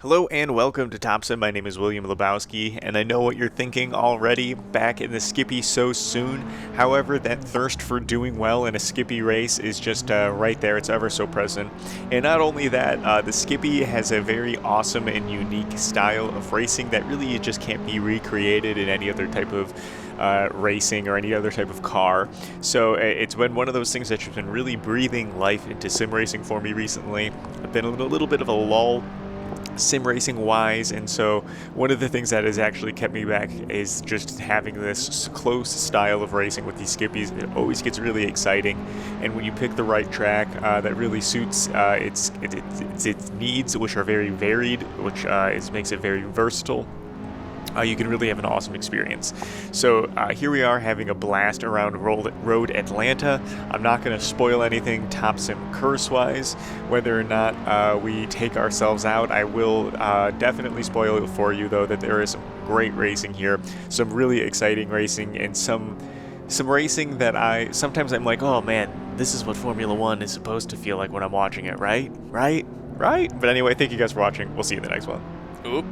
Hello and welcome to Topsin. My name is William Lebowski, and I know what you're thinking already, back in the Skippy so soon. However, that thirst for doing well in a Skippy race is just right there. It's ever so present. And not only that, the Skippy has a very awesome and unique style of racing that really just can't be recreated in any other type of racing or any other type of car. So it's been one of those things that's just been really breathing life into sim racing for me recently. I've been in a little bit of a lull sim racing wise, and so one of the things that has actually kept me back is just having this close style of racing with these skippies. It always gets really exciting, and when you pick the right track that really suits its needs, which are very varied, which makes it very versatile, you can really have an awesome experience. So here we are having a blast around Road Atlanta. I'm not going to spoil anything top sim curse wise. Whether or not we take ourselves out, I will definitely spoil it for you, though, that there is some great racing here, some really exciting racing, and some racing that sometimes I'm like, oh man, this is what Formula One is supposed to feel like when I'm watching it, right? But anyway, thank you guys for watching. We'll see you in the next one. Oop.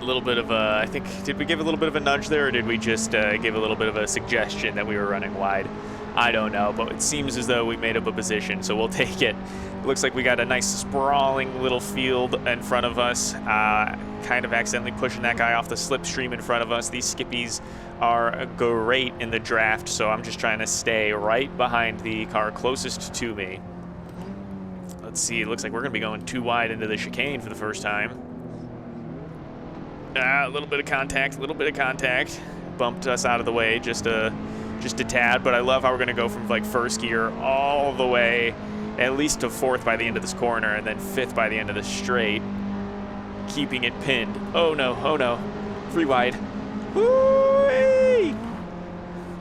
A little bit of a, I think, did we give a little bit of a nudge there, or did we just give a little bit of a suggestion that we were running wide? I don't know, but it seems as though we made up a position, so we'll take it. It looks like we got a nice sprawling little field in front of us, kind of accidentally pushing that guy off the slipstream in front of us. These skippies are great in the draft, so I'm just trying to stay right behind the car closest to me. Let's see, it looks like we're going to be going too wide into the chicane for the first time. A little bit of contact. Bumped us out of the way just a tad, but I love how we're going to go from like first gear all the way at least to fourth by the end of this corner, and then fifth by the end of the straight, keeping it pinned. Oh no, 3 wide. Woo-wee!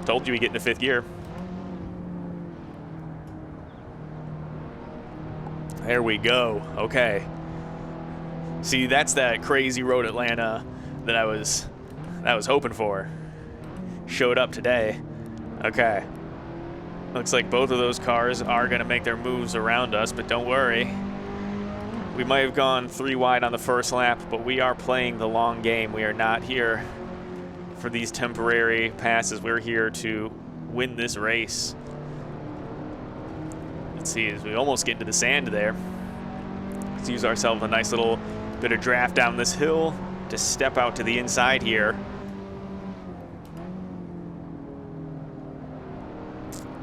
Told you we get into fifth gear. There we go. Okay. See, that's that crazy Road Atlanta that I was hoping for. Showed up today. Okay. Looks like both of those cars are going to make their moves around us, but don't worry. We might have gone 3 wide on the first lap, but we are playing the long game. We are not here for these temporary passes. We're here to win this race. Let's see, as we almost get into the sand there. Let's use ourselves a nice little bit of draft down this hill to step out to the inside here.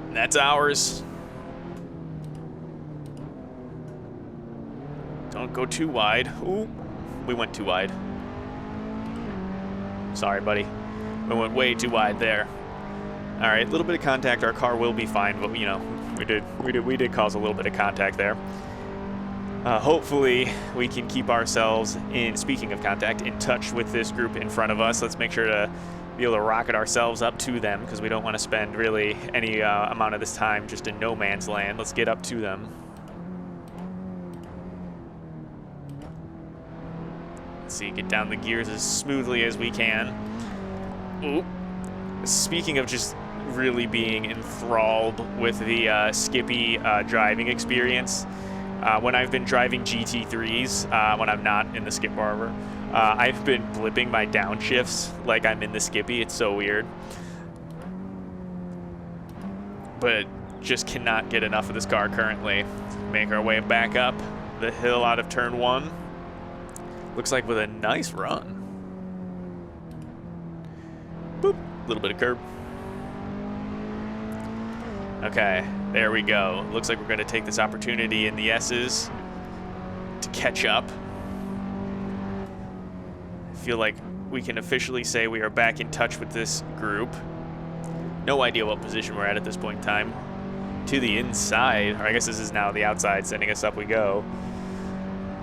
And that's ours. Don't go too wide. Ooh, we went too wide. Sorry, buddy. We went way too wide there. All right, a little bit of contact. Our car will be fine, but you know, we did cause a little bit of contact there. Hopefully we can keep ourselves speaking of contact, in touch with this group in front of us. Let's make sure to be able to rocket ourselves up to them, because we don't want to spend really any amount of this time just in no man's land. Let's get up to them. Let's see, get down the gears as smoothly as we can. Ooh. Speaking of just really being enthralled with the Skippy driving experience, when I've been driving GT3s, when I'm not in the Skip Barber, I've been blipping my downshifts like I'm in the Skippy. It's so weird. But just cannot get enough of this car currently. Make our way back up the hill out of turn 1. Looks like with a nice run. Boop, little bit of curb. Okay, there we go. Looks like we're going to take this opportunity in the S's to catch up. I feel like we can officially say we are back in touch with this group. No idea what position we're at this point in time. To the inside, or I guess this is now the outside, sending us up we go.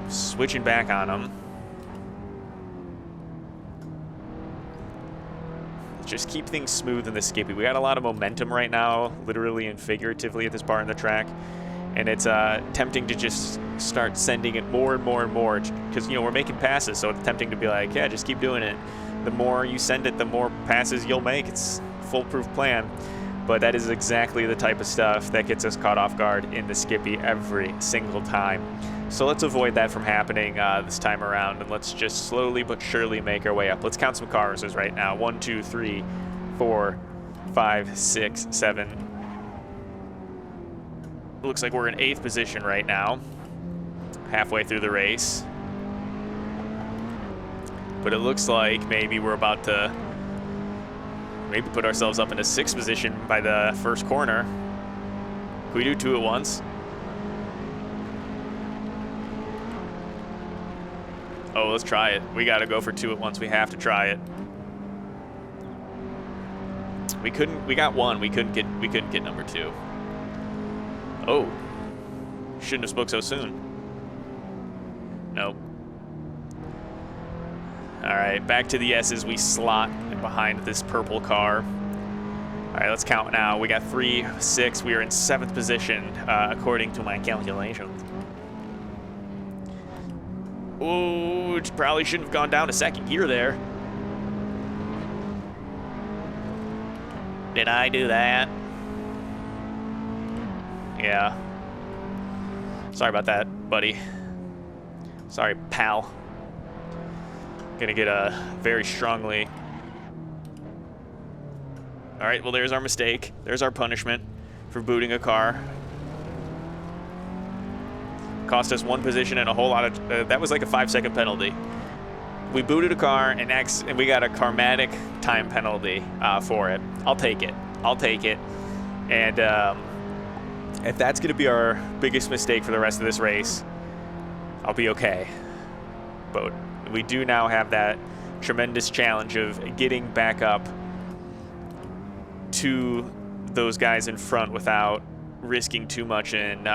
Switching back on them. Just keep things smooth in the Skippy. We got a lot of momentum right now, literally and figuratively at this part in the track, and it's tempting to just start sending it more and more and more, because you know we're making passes, so it's tempting to be like, yeah, just keep doing it. The more you send it, the more passes you'll make. It's a foolproof plan. but that is exactly the type of stuff that gets us caught off guard in the Skippy every single time. So let's avoid that from happening this time around, and let's just slowly but surely make our way up. Let's count some cars right now. 1, 2, 3, 4, 5, 6, 7. Looks like we're in 8th position right now, halfway through the race. But it looks like maybe we're about to maybe put ourselves up into 6th position by the first corner. Can we do 2 at once? Oh, let's try it. We gotta go for 2 at once. We have to try it. We got 1. We couldn't get number 2. Oh. Shouldn't have spoke so soon. Nope. Alright, back to the S's. We slot behind this purple car. Alright, let's count now. We got 3, 6. We are in 7th position, according to my calculations. Ooh, it probably shouldn't have gone down to 2nd gear there. Did I do that? Yeah. Sorry about that, buddy. Sorry, pal. Gonna get a very strongly. All right, well, there's our mistake. There's our punishment for booting a car. Cost us 1 position and a whole lot of, that was like a 5-second penalty. We booted a car and we got a karmatic time penalty for it. I'll take it. I'll take it. And if that's gonna be our biggest mistake for the rest of this race, I'll be okay. But we do now have that tremendous challenge of getting back up to those guys in front without risking too much and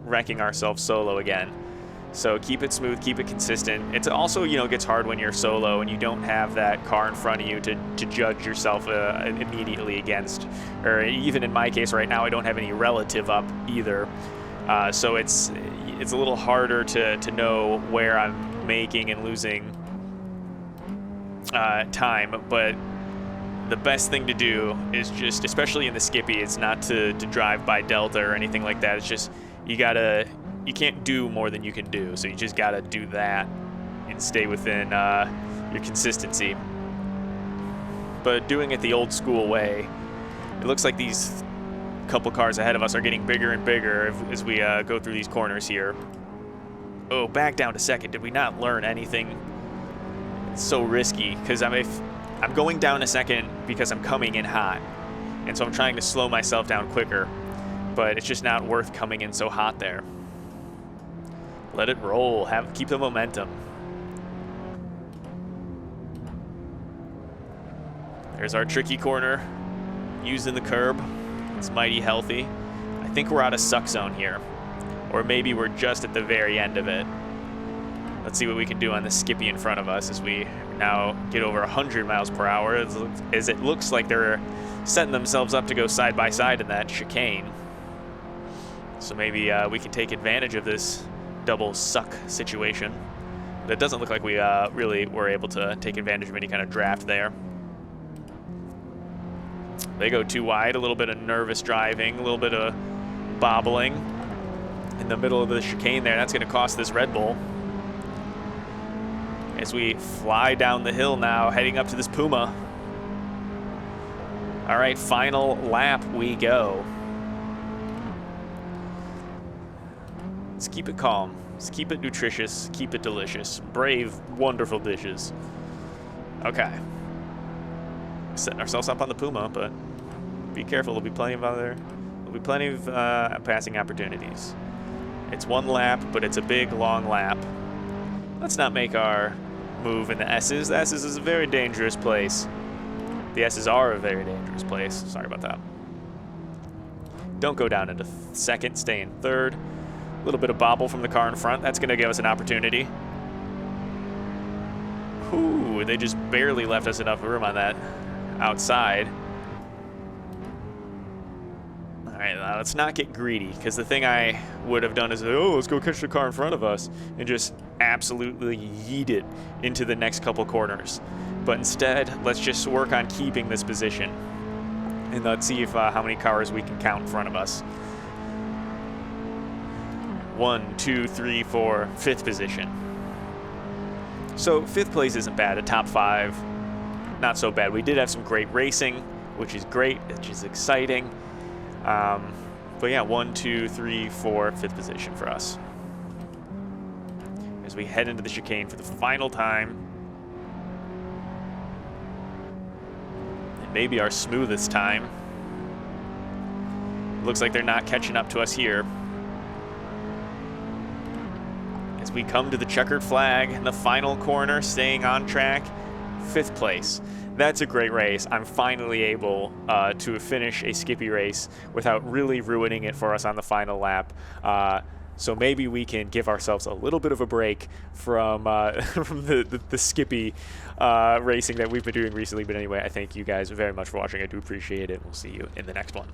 wrecking ourselves solo again. So keep it smooth, keep it consistent. It's also, you know, gets hard when you're solo and you don't have that car in front of you to judge yourself immediately against. Or even in my case right now, I don't have any relative up either. So it's a little harder to know where I'm making and losing time. But the best thing to do is just, especially in the Skippy, it's not to drive by Delta or anything like that. It's just, you can't do more than you can do. So you just gotta do that and stay within your consistency. But doing it the old school way, it looks like these couple cars ahead of us are getting bigger and bigger as we go through these corners here. Oh, back down to 2nd. Did we not learn anything? It's so risky because I'm going down to 2nd because I'm coming in hot. And so I'm trying to slow myself down quicker. But it's just not worth coming in so hot there. Let it roll. Keep the momentum. There's our tricky corner. Using the curb. It's mighty healthy. I think we're out of suck zone here. Or maybe we're just at the very end of it. Let's see what we can do on the Skippy in front of us as we now get over 100 miles per hour. As it looks like they're setting themselves up to go side by side in that chicane. So maybe we can take advantage of this double suck situation. But it doesn't look like we really were able to take advantage of any kind of draft there. They go too wide, a little bit of nervous driving, a little bit of bobbling in the middle of the chicane there. That's going to cost this Red Bull. As we fly down the hill now, heading up to this Puma. All right, final lap we go. Let's keep it calm. Let's keep it nutritious. Keep it delicious. Brave, wonderful dishes. Okay. Setting ourselves up on the Puma, but be careful. There'll be plenty of passing opportunities. It's 1 lap, but it's a big, long lap. Let's not make our move in the S's. The S's is a very dangerous place. The S's are a very dangerous place. Sorry about that. Don't go down into 2nd. Stay in 3rd. A little bit of bobble from the car in front. That's going to give us an opportunity. Ooh, they just barely left us enough room on that outside. All right, now let's not get greedy, because the thing I would have done is, oh, let's go catch the car in front of us and just absolutely yeet it into the next couple corners. But instead, let's just work on keeping this position. And let's see if how many cars we can count in front of us. 1, 2, 3, 4, 5th position. So 5th place isn't bad. A top 5, not so bad. We did have some great racing, which is great, which is exciting. But yeah, 1, 2, 3, 4, 5th position for us. As we head into the chicane for the final time. And maybe our smoothest time. Looks like they're not catching up to us here. As we come to the checkered flag in the final corner, staying on track, 5th place. That's a great race. I'm finally able to finish a Skippy race without really ruining it for us on the final lap. So maybe we can give ourselves a little bit of a break from from the Skippy racing that we've been doing recently. But anyway, I thank you guys very much for watching. I do appreciate it. We'll see you in the next one.